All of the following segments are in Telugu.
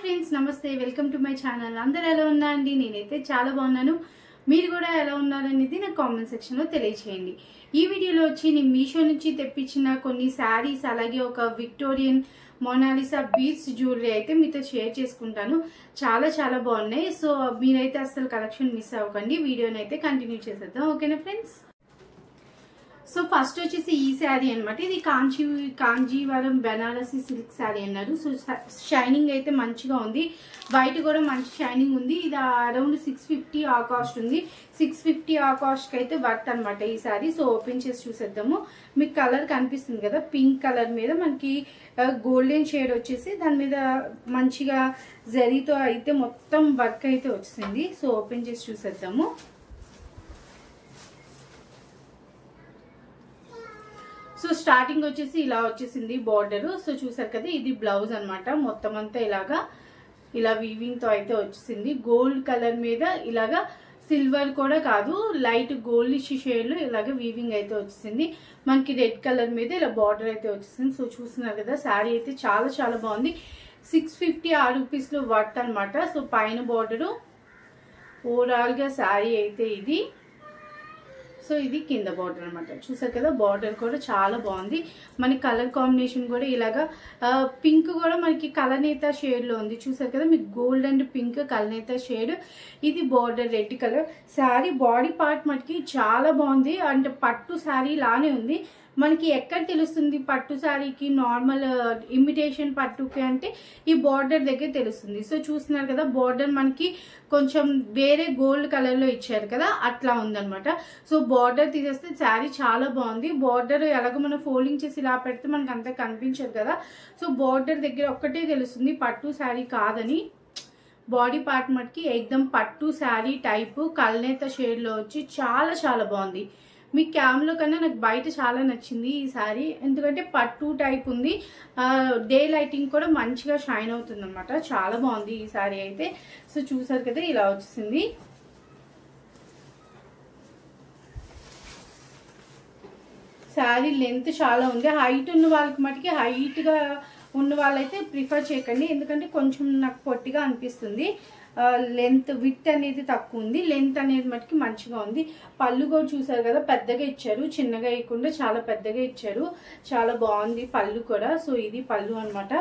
ఫ్రెండ్స్ నమస్తే వెల్కమ్ టు మై ఛానల్. అందరూ ఎలా ఉన్నారండి? నేనైతే చాలా బాగున్నాను. మీరు కూడా ఎలా ఉన్నారనేది నా కామెంట్ సెక్షన్ లో తెలియచేయండి. ఈ వీడియోలో వచ్చి నేను మీషో నుంచి తెప్పించిన కొన్ని శారీస్ అలాగే ఒక విక్టోరియన్ మొనాలిసా బీడ్స్ జ్యువెలరీ అయితే మీతో షేర్ చేసుకుంటాను. చాలా చాలా బాగున్నాయి. సో మీరైతే అసలు కలెక్షన్ మిస్ అవ్వకండి. వీడియోని అయితే కంటిన్యూ చేసేద్దాం. ఓకేనా ఫ్రెండ్స్? సో ఫస్ట్ వచ్చేసి ఈ శారీ అనమాట. ఇది కాంజీవరం బెనారసి సిల్క్ శారీ అన్నారు. సో షైనింగ్ అయితే మంచిగా ఉంది. వైట్ కూడా మంచి షైనింగ్ ఉంది. ఇది అరౌండ్ 650 ఆ కాస్ట్ ఉంది. 650 ఆ కాస్ట్ కి అయితే వర్త్ అనమాట ఈ శారీ. సో ఓపెన్ చేసి చూసేద్దాము. మీకు కలర్ కనిపిస్తుంది కదా, పింక్ కలర్ మీద మనకి గోల్డెన్ షేడ్ వచ్చేసి దాని మీద మంచిగా జరీతో అయితే మొత్తం వర్క్ అయితే వచ్చింది. సో ఓపెన్ చేసి చూసేద్దాము. సో స్టార్టింగ్ వచ్చేసి ఇలా వచ్చేసింది బార్డర్. సో చూసారు కదా, ఇది బ్లౌజ్ అనమాట. మొత్తం అంతా ఇలా వీవింగ్ తో అయితే వచ్చేసింది. గోల్డ్ కలర్ మీద ఇలాగా సిల్వర్ కూడా కాదు, లైట్ గోల్డ్ షేడ్ లో ఇలాగ వీవింగ్ అయితే వచ్చేసింది. మనకి రెడ్ కలర్ మీద ఇలా బార్డర్ అయితే వచ్చేసింది. సో చూస్తున్నారు కదా, శారీ అయితే చాలా చాలా బాగుంది. 650 ఆ రూపీస్ లో వర్త్ అనమాట. సో పైన బార్డరు ఓవరాల్ గా శారీ అయితే ఇది. సో ఇది కింద బార్డర్ అనమాట. చూసారు కదా, బార్డర్ కూడా చాలా బాగుంది. మనకి కలర్ కాంబినేషన్ కూడా ఇలాగా పింక్ కూడా మనకి కలనేత షేడ్ లో ఉంది. చూసారు కదా, మీకు గోల్డ్ అండ్ పింక్ కలనేత షేడ్. ఇది border red colour. Sari body part మనకి చాలా బాగుంది. అంటే పట్టు శారీ లానే ఉంది. మనకి ఎక్కడ తెలుస్తుంది పట్టు శారీకి నార్మల్ ఇమిటేషన్ పట్టుకి అంటే ఈ బార్డర్ దగ్గర తెలుస్తుంది. సో చూస్తున్నారు కదా, బార్డర్ మనకి కొంచెం వేరే గోల్డ్ కలర్ లో ఇచ్చారు కదా, అట్లా ఉందనమాట. సో బార్డర్ తీసేస్తే శారీ చాలా బాగుంది. బార్డర్ ఎలాగో మనం ఫోల్డింగ్ చేసి ఇలా పెడితే మనకు అంతా కనిపించదు కదా. సో బార్డర్ దగ్గర ఒక్కటే తెలుస్తుంది పట్టు శారీ కాదని. బాడీ పార్ట్ మటుకి ఎక్దమ్ పట్టు శారీ టైపు కల్నేత షేడ్ లో వచ్చి చాలా చాలా బాగుంది. మీ క్యామ్లో కన్నా నాకు బయట చాలా నచ్చింది ఈ శారీ. ఎందుకంటే పట్టు టైప్ ఉంది. డే లైటింగ్ కూడా మంచిగా షైన్ అవుతుంది అనమాట. చాలా బాగుంది ఈ శారీ అయితే. సో చూసారు కదా, ఇలా వచ్చేసింది. శారీ లెంత్ చాలా ఉంది. హైట్ ఉన్న వాళ్ళకి మటుకి హైట్ గా ఉన్న వాళ్ళైతే ప్రిఫర్ చేయకండి, ఎందుకంటే కొంచెం నాకు పొట్టిగా అనిపిస్తుంది. లెంత్ విత్ అనేది తక్కువ ఉంది, లెంత్ అనేది మటుకి మంచిగా ఉంది. పళ్ళు కూడా చూసారు కదా, పెద్దగా ఇచ్చారు, చిన్నగా ఇవ్వకుండా చాలా పెద్దగా ఇచ్చారు. చాలా బాగుంది పళ్ళు కూడా. సో ఇది పళ్ళు అనమాట.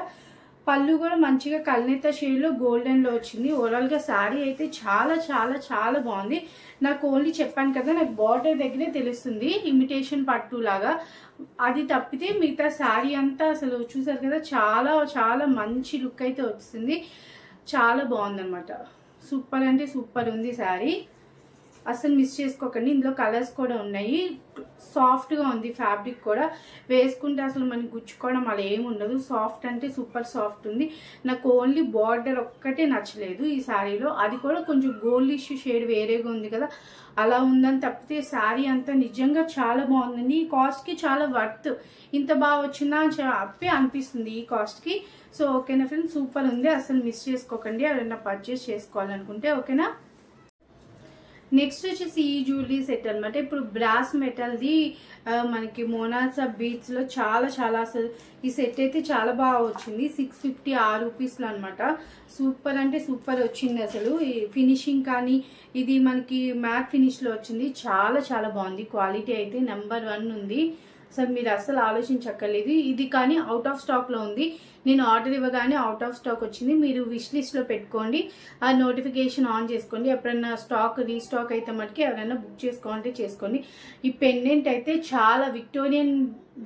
పళ్ళు కూడా మంచిగా కల్నేత షేడ్ లో గోల్డెన్ లో వచ్చింది. ఓవరాల్ గా శారీ అయితే చాలా చాలా చాలా బాగుంది. నాకు ఓన్లీ చెప్పాను కదా, నాకు బార్డర్ దగ్గరే తెలుస్తుంది ఇమిటేషన్ పట్టు లాగా. అది తప్పితే మిగతా శారీ అంతా అసలు చూసారు కదా, చాలా చాలా మంచి లుక్ అయితే వచ్చింది. చాలా బాగుంది అనమాట. సూపర్ అంటే సూపర్ ఉంది శారీ. అసలు మిస్ చేసుకోకండి. ఇందులో కలర్స్ కూడా ఉన్నాయి. సాఫ్ట్ గా ఉంది ఫ్యాబ్రిక్ కూడా. వేసుకుంటే అసలు మనకి గుచ్చుకోవడం అలా ఏమి ఉండదు. సాఫ్ట్ అంటే సూపర్ సాఫ్ట్ ఉంది. నాకు ఓన్లీ బార్డర్ ఒక్కటే నచ్చలేదు ఈ శారీలో. అది కూడా కొంచెం గోల్డిష్ షేడ్ వేరేగా ఉంది కదా, అలా ఉందని తప్పితే శారీ అంతా నిజంగా చాలా బాగుందండి. ఈ కాస్ట్ కి చాలా వర్త్. ఇంత బాగా వచ్చిందా అని చెప్పి అనిపిస్తుంది ఈ కాస్ట్ కి. సో ఓకేనా ఫ్రెండ్స్, సూపర్ ఉంది. అసలు మిస్ చేసుకోకండి ఎవరైనా పర్చేస్ చేసుకోవాలనుకుంటే. ఓకేనా? నెక్స్ట్ వచ్చేసి ఈ జ్యువెలరీ సెట్ అనమాట. ఇప్పుడు బ్రాస్ మెటల్ది మనకి మొనాలిసా బీడ్స్ లో చాలా చాలా అసలు ఈ సెట్ అయితే చాలా బాగా వచ్చింది. 650 ఆ రూపీస్ లో అనమాట. సూపర్ అంటే సూపర్ వచ్చింది అసలు. ఈ ఫినిషింగ్ కానీ ఇది మనకి మ్యాట్ ఫినిష్ లో వచ్చింది. చాలా చాలా బాగుంది. క్వాలిటీ అయితే నెంబర్ 1 ఉంది. అసలు మీరు అసలు ఆలోచించక్కర్లేదు. ఇది కానీ అవుట్ ఆఫ్ స్టాక్ లో ఉంది. నేను ఆర్డర్ ఇవ్వగానే అవుట్ ఆఫ్ స్టాక్ వచ్చింది. మీరు విష్ లిస్ట్ లో పెట్టుకోండి, ఆ నోటిఫికేషన్ ఆన్ చేసుకోండి. ఎప్పుడైనా స్టాక్ రీస్టాక్ అయితే మటుకి ఎవరైనా బుక్ చేసుకోవాలంటే చేసుకోండి. ఈ పెండెంట్ అయితే చాలా విక్టోరియన్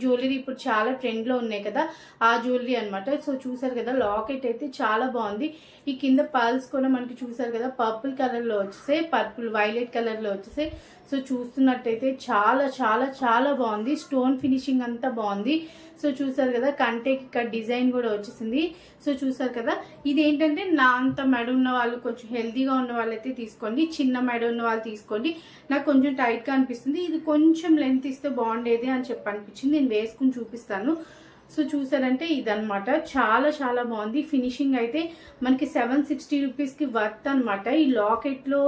జ్యువెలరీ ఇప్పుడు చాలా ట్రెండ్ లో ఉన్నాయి కదా, ఆ జ్యువెలరీ అనమాట. సో చూసారు కదా, లాకెట్ అయితే చాలా బాగుంది. ఈ కింద పర్ల్స్ కూడా మనకి చూసారు కదా, పర్పుల్ కలర్ లో వచ్చేసాయి, పర్పుల్ వైలెట్ కలర్ లో వచ్చేసాయి. సో చూస్తున్నట్టయితే చాలా చాలా చాలా బాగుంది. స్టోన్ ఫినిషింగ్ అంతా బాగుంది. సో చూసారు కదా, కంటేకి ఇక్కడ డిజైన్ కూడా వచ్చేసింది. సో చూసారు కదా, ఇది ఏంటంటే నా అంత మెడ ఉన్న వాళ్ళు, కొంచెం హెల్దీగా ఉన్న వాళ్ళైతే తీసుకోండి. చిన్న మెడ ఉన్న వాళ్ళు తీసుకోండి. నాకు కొంచెం టైట్ గా అనిపిస్తుంది. ఇది కొంచెం లెంత్ ఇస్తే బాగుండేది అని చెప్పి అనిపించింది. నేను వేసుకుని చూపిస్తాను. సో చూసారంటే ఇదనమాట. చాలా చాలా బాగుంది. ఫినిషింగ్ అయితే మనకి 760 రూపీస్ కి వర్త్ అనమాట. ఈ లాకెట్ లో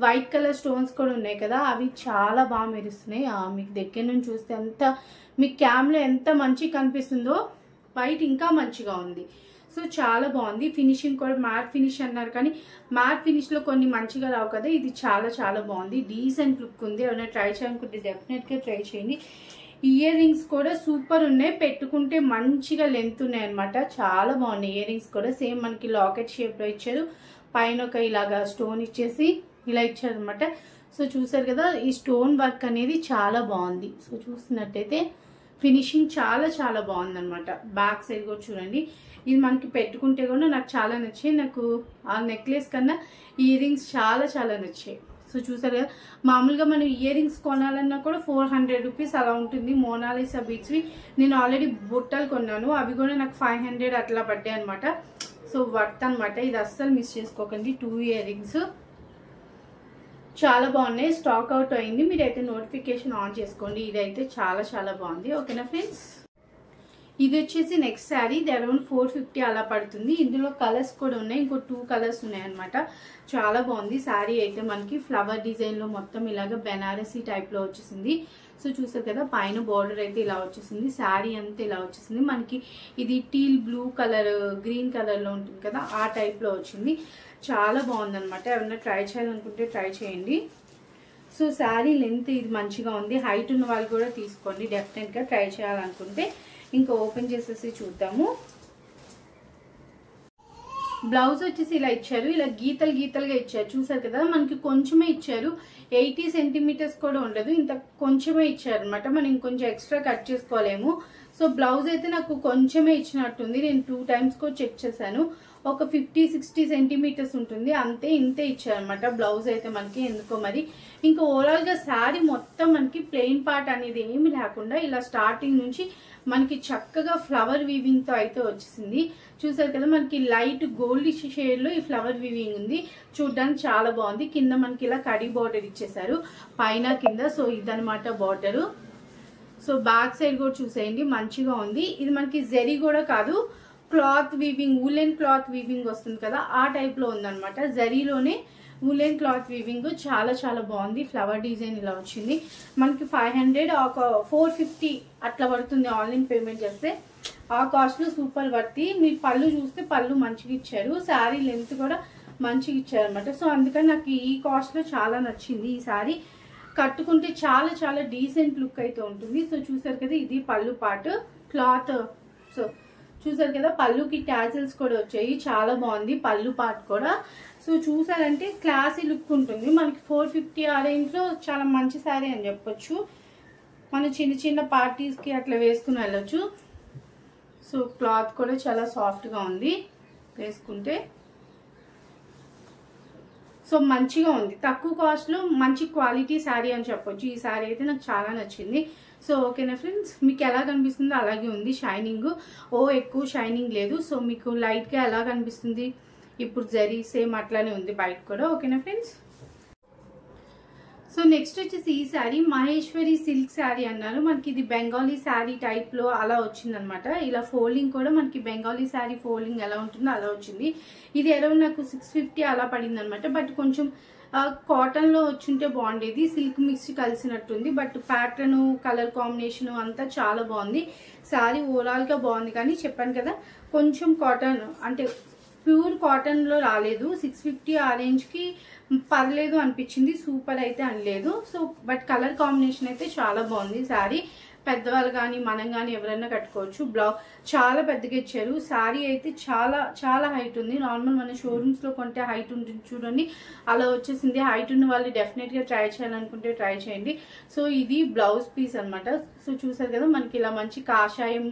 వైట్ కలర్ స్టోన్స్ కూడా ఉన్నాయి కదా, అవి చాలా బాగా మెరుస్తున్నాయి. మీకు దగ్గర నుంచి చూస్తే ఎంత, మీ క్యామ్ లో ఎంత మంచిగా కనిపిస్తుందో బయట ఇంకా మంచిగా ఉంది. సో చాలా బాగుంది. ఫినిషింగ్ కూడా మ్యాట్ ఫినిష్ అన్నారు కానీ మ్యాట్ ఫినిష్లో కొన్ని మంచిగా రావు కదా, ఇది చాలా చాలా బాగుంది. డీసెంట్ లుక్ ఉంది. ఏమైనా ట్రై చేయాలనుకుంటే డెఫినెట్గా ట్రై చేయండి. ఇయర్ రింగ్స్ కూడా సూపర్ ఉన్నాయి, పెట్టుకుంటే మంచిగా లెంత్ ఉన్నాయి అనమాట. చాలా బాగున్నాయి ఇయర్ రింగ్స్ కూడా. సేమ్ మనకి లాకెట్ షేప్లో ఇచ్చారు, పైన ఒక ఇలాగా స్టోన్ ఇచ్చేసి ఇలా ఇచ్చారు అనమాట. సో చూసారు కదా, ఈ స్టోన్ వర్క్ అనేది చాలా బాగుంది. సో చూస్తున్నట్టయితే ఫినిషింగ్ చాలా చాలా బాగుందన్నమాట. బ్యాక్ సైడ్ కూడా చూడండి, ఇది మనకి పెట్టుకుంటే కూడా నాకు చాలా నచ్చాయి. నాకు ఆ నెక్లెస్ కన్నా ఇయర్ రింగ్స్ చాలా చాలా నచ్చాయి. సో చూసారు కదా, మామూలుగా మనం ఇయర్ రింగ్స్ కొనాలన్నా కూడా 400 రూపీస్ అలా ఉంటుంది. మోనాలిసా బీట్స్వి నేను ఆల్రెడీ బుట్టలు కొన్నాను, అవి కూడా నాకు 500 అట్లా పడ్డాయి అనమాట. సో వర్త్ అనమాట. ఇది అస్సలు మిస్ చేసుకోకండి. 2 ఇయర్ రింగ్స్ చాలా బాగున్నాయి. స్టాక్ అవుట్ అయింది, మీరైతే నోటిఫికేషన్ ఆన్ చేసుకోండి. ఇదైతే చాలా చాలా బాగుంది. ఓకేనా ఫ్రెండ్స్, ఇది వచ్చేసి నెక్స్ట్ శారీ. ఇది అరౌండ్ 450 అలా పడుతుంది. ఇందులో కలర్స్ కూడా ఉన్నాయి, ఇంకో 2 కలర్స్ ఉన్నాయి అనమాట. చాలా బాగుంది శారీ అయితే. మనకి ఫ్లవర్ డిజైన్లో మొత్తం ఇలాగ బెనారసీ టైప్లో వచ్చేసింది. సో చూసారు కదా, పైన బార్డర్ అయితే ఇలా వచ్చేసింది, శారీ అంతా ఇలా వచ్చేసింది. మనకి ఇది టీల్ బ్లూ కలర్, గ్రీన్ కలర్లో ఉంటుంది కదా, ఆ టైప్లో వచ్చింది. చాలా బాగుందనమాట. ఎవరైనా ట్రై చేయాలనుకుంటే ట్రై చేయండి. సో శారీ లెంత్ ఇది మంచిగా ఉంది. హైట్ ఉన్న వాళ్ళు కూడా తీసుకోండి డెఫినెట్గా ట్రై చేయాలనుకుంటే. ఇంకా ఓపెన్ చేసేసి చూద్దాము. బ్లౌజ్ వచ్చేసి ఇలా ఇచ్చారు, ఇలా గీతలు గీతలుగా ఇచ్చారు. చూసారు కదా, మనకి కొంచెమే ఇచ్చారు, 80 సెంటీమీటర్స్ కూడా ఉండదు, ఇంత కొంచెమే ఇచ్చారు అనమాట. మనం ఇంకొంచెం ఎక్స్ట్రా కట్ చేసుకోలేము. సో బ్లౌజ్ అయితే నాకు కొంచెమే ఇచ్చినట్టుంది. నేను 2 టైమ్స్ కూడా చెక్ చేశాను. ఒక 50-60 సెంటీమీటర్స్ ఉంటుంది, అంతే. ఇంతే ఇచ్చారనమాట బ్లౌజ్ అయితే మనకి. ఎందుకో మరి. ఇంకా ఓవరాల్ గా శారీ మొత్తం మనకి ప్లెయిన్ పార్ట్ అనేది ఏమి లేకుండా ఇలా స్టార్టింగ్ నుంచి మనకి చక్కగా ఫ్లవర్ వీవింగ్ తో అయితే వచ్చేసింది. చూసారు కదా, మనకి లైట్ గోల్డ్ షేడ్ లో ఈ ఫ్లవర్ వీవింగ్ ఉంది. చూడడానికి చాలా బాగుంది. కింద మనకి ఇలా కడి బార్డర్ ఇచ్చేసారు, పైన కింద. సో ఇదనమాట బార్డర్. సో బ్యాక్ సైడ్ కూడా చూసేయండి, మంచిగా ఉంది. ఇది మనకి జరీ కూడా కాదు, cloth weaving, woollen cloth weaving వస్తుంది కదా, ఆ టైప్ లో ఉందన్నమాట. జరీలోనే వూలెన్ క్లాత్ వీవింగ్ చాలా చాలా బాగుంది. ఫ్లవర్ డిజైన్ ఇలా వచ్చింది. మనకి 500 ఒక 450 అట్లా పడుతుంది ఆన్లైన్ పేమెంట్ చేస్తే. ఆ కాస్ట్ లో సూపర్ వర్తి. మీరు పళ్ళు చూస్తే పళ్ళు మంచిగా ఇచ్చారు, శారీ లెంత్ కూడా మంచిగా ఇచ్చారు అనమాట. సో అందుకని నాకు ఈ కాస్ట్ లో చాలా నచ్చింది. ఈ శారీ కట్టుకుంటే చాలా చాలా డీసెంట్ లుక్ అయితే ఉంటుంది. సో చూసారు కదా, ఇది పళ్ళు పార్ట్ క్లాత్. సో చూసారు కదా, పళ్ళుకి టాజిల్స్ కూడా వచ్చాయి. చాలా బాగుంది పళ్ళు పార్ట్ కూడా. సో చూసారంటే క్లాసీ లుక్ ఉంటుంది. మనకి 450 ఆ రేంజ్ లో చాలా మంచి శారీ అని చెప్పొచ్చు. మనం చిన్న చిన్న పార్టీస్ కి అట్లా వేసుకుని వెళ్ళొచ్చు. సో క్లాత్ కూడా చాలా సాఫ్ట్ గా ఉంది వేసుకుంటే. సో మంచిగా ఉంది, తక్కువ కాస్ట్ లో మంచి క్వాలిటీ శారీ అని చెప్పొచ్చు. ఈ శారీ అయితే నాకు చాలా నచ్చింది. సో ఓకేనా ఫ్రెండ్స్, మీకు ఎలా కనిపిస్తుందో అలాగే ఉంది. షైనింగ్ ఎక్కువ షైనింగ్ లేదు. సో మీకు లైట్ గా ఎలా కనిపిస్తుంది ఇప్పుడు జరీ సేమ్ అట్లానే ఉంది బయట కూడా. ఓకేనా ఫ్రెండ్స్, సో నెక్స్ట్ వచ్చేసి ఈ శారీ మహేశ్వరి సిల్క్ శారీ అన్నారు. మనకి ఇది బెంగాలీ శారీ టైప్ లో అలా వచ్చింది అనమాట. ఇలా ఫోల్డింగ్ కూడా మనకి బెంగాలీ శారీ ఫోల్డింగ్ ఎలా ఉంటుందో అలా వచ్చింది. ఇది అరౌండ్ నాకు 650 అలా పడింది అనమాట. బట్ కొంచెం కాటన్ లో వచ్చుంటే బాగుండేది, సిల్క్ మిక్స్ కలిసినట్టుంది. బట్ ప్యాటర్న్, కలర్ కాంబినేషన్ అంతా చాలా బాగుంది. శారీ ఓవరాల్ గా బాగుంది, కానీ చెప్పాను కదా కొంచెం కాటన్ అంటే ప్యూర్ కాటన్ లో రాలేదు. 650 ఆ రేంజ్ కి పర్లేదు అనిపించింది, సూపర్ అయితే అనలేదు. సో బట్ కలర్ కాంబినేషన్ అయితే చాలా బాగుంది. శారీ పెద్దవాళ్ళు కానీ మనం కానీ ఎవరైనా కట్టుకోవచ్చు. బ్లౌజ్ చాలా పెద్దగా ఇచ్చారు. శారీ అయితే చాలా చాలా హైట్ ఉంది. నార్మల్ మన షోరూమ్స్ లో కొంటే హైట్ ఉంటుంది చూడండి, అలా వచ్చేసింది. హైట్ ఉన్న వాళ్ళు డెఫినెట్ గా ట్రై చేయాలనుకుంటే ట్రై చేయండి. సో ఇది బ్లౌజ్ పీస్ అనమాట. సో చూసారు కదా, మనకి ఇలా మంచి కాషాయం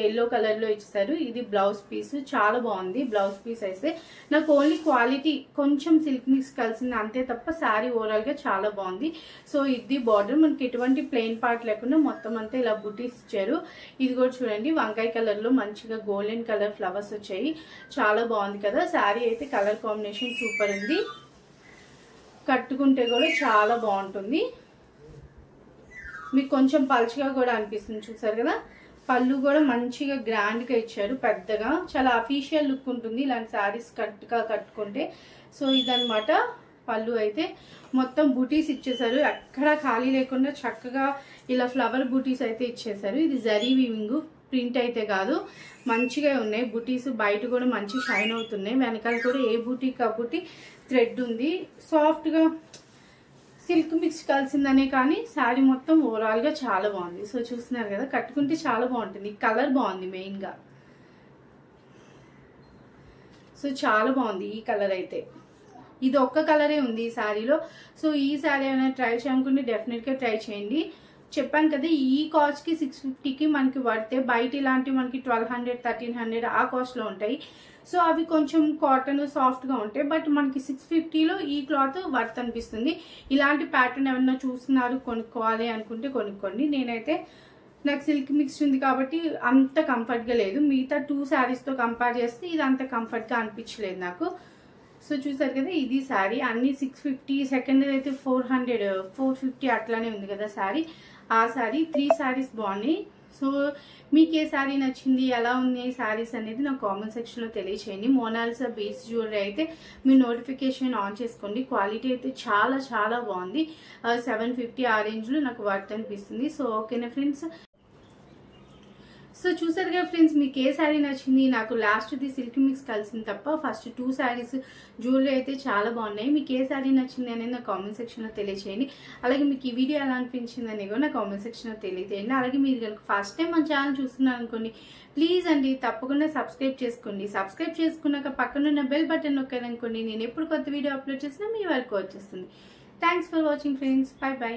ఎల్లో కలర్ లో ఇచ్చేసారు. ఇది బ్లౌజ్ పీస్, చాలా బాగుంది బ్లౌజ్ పీస్. అయితే నాకు ఓన్లీ క్వాలిటీ కొంచెం సిల్క్ మిక్స్ కలిసింది అంతే తప్ప శారీ ఓవరాల్ గా చాలా బాగుంది. సో ఇది బార్డర్ మనకి ఎటువంటి ప్లెయిన్ పార్ట్ లేకుండా మొత్తం అంతా ఇలా బుటీస్ ఇచ్చారు. ఇది కూడా చూడండి, వంకాయ కలర్ లో మంచిగా గోల్డెన్ కలర్ ఫ్లవర్స్ వచ్చాయి. చాలా బాగుంది కదా శారీ అయితే. కలర్ కాంబినేషన్ సూపర్ ఉంది, కట్టుకుంటే కూడా చాలా బాగుంటుంది. మీకు కొంచెం పల్చగా కూడా అనిపిస్తుంది. చూసారు కదా, పళ్ళు కూడా మంచిగా గ్రాండ్ గా ఇచ్చారు, పెద్దగా చాలా అఫీషియల్ లుక్ ఉంటుంది ఇలాంటి శారీస్ కట్టుకుంటే. సో ఇదనమాట పళ్ళు. అయితే మొత్తం బూటీస్ ఇచ్చేసారు, ఎక్కడా ఖాళీ లేకుండా చక్కగా ఇలా ఫ్లవర్ బూటీస్ అయితే ఇచ్చేసారు. ఇది జరీ వీవింగ్ ప్రింట్ అయితే కాదు, మంచిగా ఉన్నాయి బుటీస్. బయట కూడా మంచి షైన్ అవుతున్నాయి. వెనకాల కూడా ఏ బూటీ కబూటీ థ్రెడ్ ఉంది. సాఫ్ట్గా సిల్క్ మిక్స్ కలిసిందనే కానీ శారీ మొత్తం ఓవరాల్గా చాలా బాగుంది. సో చూస్తున్నారు కదా, కట్టుకుంటే చాలా బాగుంటుంది. కలర్ బాగుంది మెయిన్గా. సో చాలా బాగుంది ఈ కలర్ అయితే. ఇది ఒక్క కలరే ఉంది ఈ శారీలో. సో ఈ శారీ ఏమైనా ట్రై చేయాలనుకుంటే డెఫినెట్గా ట్రై చేయండి. చెప్పాను కదా, ఈ కాస్ట్కి 650కి మనకి పడితే బయట ఇలాంటివి మనకి 1200 1300 ఆ కాస్ట్లో ఉంటాయి. సో అవి కొంచెం కాటన్ సాఫ్ట్గా ఉంటాయి. బట్ మనకి 650లో ఈ క్లాత్ వర్త్ అనిపిస్తుంది. ఇలాంటి ప్యాటర్న్ ఏమన్నా చూస్తున్నారు కొనుక్కోవాలి అనుకుంటే కొనుక్కోండి. నేనైతే నాకు సిల్క్ మిక్స్ ఉంది కాబట్టి అంత కంఫర్ట్గా లేదు. మిగతా 2 శారీస్తో కంపేర్ చేస్తే ఇది అంత కంఫర్ట్గా అనిపించలేదు నాకు. సో చూసారు కదా, ఇది శారీ అన్ని 650. సెకండ్ అయితే 400 450 అట్లానే ఉంది కదా శారీ. ఆ శారీ 3 శారీస్ బాగున్నాయి. సో మీకు ఏ శారీ నచ్చింది, ఎలా ఉన్నాయి శారీస్ అనేది నాకు కామెంట్ సెక్షన్లో తెలియచేయండి. మోనాలిసా బీడ్స్ జ్యువెలరీ అయితే మీ నోటిఫికేషన్ ఆన్ చేసుకోండి. క్వాలిటీ అయితే చాలా చాలా బాగుంది. 750 ఆ రేంజ్లో నాకు వర్త్ అనిపిస్తుంది. సో ఓకేనా ఫ్రెండ్స్. సో చూసారు కదా ఫ్రెండ్స్, మీకు ఏ శారీ నచ్చింది. నాకు లాస్ట్ది సిల్క్ మిక్స్ కలిసింది తప్ప ఫస్ట్ 2 శారీస్ జ్యువెలరీ అయితే చాలా బాగున్నాయి. మీకు ఏ శారీ నచ్చింది అనేది నా కామెంట్ సెక్షన్లో తెలియచేయండి. అలాగే మీకు ఈ వీడియో ఎలా అనిపించింది అనేది కూడా నా కామెంట్ సెక్షన్లో తెలియజేయండి. అలాగే మీరు కనుక ఫస్ట్ టైం మన ఛానల్ చూస్తున్నారు అనుకోండి, ప్లీజ్ అండి తప్పకుండా సబ్స్క్రైబ్ చేసుకోండి. సబ్స్క్రైబ్ చేసుకున్నాక పక్కనున్న బెల్ బటన్ నొక్కారనుకోండి, నేను ఎప్పుడు కొత్త వీడియో అప్లోడ్ చేసినా మీ వరకు వచ్చేస్తుంది. Thanks for watching friends. By by.